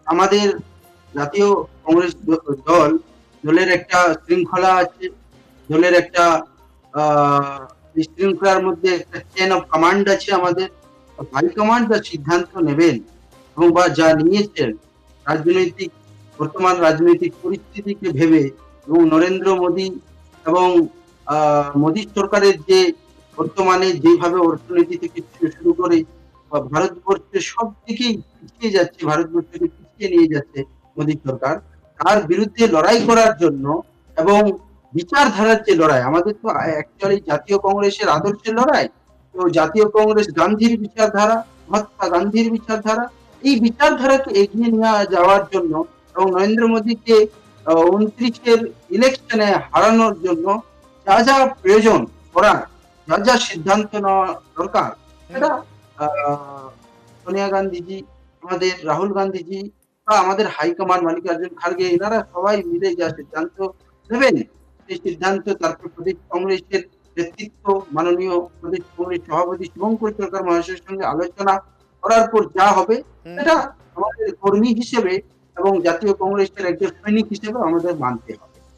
আমাদের জাতীয় কংগ্রেস দলের একটা শৃঙ্খলা আছে, দলের একটা এই শৃঙ্খলার মধ্যে একটা চেইন অফ কমান্ড আছে আমাদের। হাইকমান্ড যা সিদ্ধান্ত নেবেন এবং বা যা নিয়েছেন রাজনৈতিক বর্তমান রাজনৈতিক পরিস্থিতিকে ভেবে এবং নরেন্দ্র মোদী এবং মোদী সরকারের যে বর্তমানে যেভাবে অর্থনীতি থেকে শুরু করে ভারতবর্ষের সব দিকেই পিছিয়ে যাচ্ছে, ভারতবর্ষকে পিছিয়ে নিয়ে যাচ্ছে মোদী সরকার। তার বিরুদ্ধে লড়াই করার জন্য এবং বিচারধারার যে লড়াই, আমাদের তো অ্যাকচুয়ালি জাতীয় কংগ্রেসের আদর্শের লড়াই। তো জাতীয় কংগ্রেস গান্ধীর বিচারধারা, মহাত্মা গান্ধীর বিচারধারা, এই বিচারধারাকে এগিয়ে নিয়ে যাওয়ার জন্য এবং নরেন্দ্র মোদীকে 29-এর ইলেকশনে হারানোর জন্য যা যা প্রয়োজন করার, যা যা সিদ্ধান্ত নেওয়া দরকার, সেটা সোনিয়া গান্ধীজি, আমাদের রাহুল গান্ধীজি বা আমাদের হাইকমান্ড মাল্লিকার্জুন খার্গে, এনারা সবাই মিলে যা সিদ্ধান্ত নেবেন, সেই সিদ্ধান্ত তারপর প্রদেশ কংগ্রেসের নেতৃত্ব, মাননীয় প্রদেশ কংগ্রেস সভাপতি শুভঙ্কর সরকার মহাশয়ের সঙ্গে আলোচনা করার পর যা হবে, হুম, সেটা আমাদের কর্মী হিসেবে এবং জাতীয় কংগ্রেসের একজন সৈনিক হিসেবে আমাদের মানতে হবে।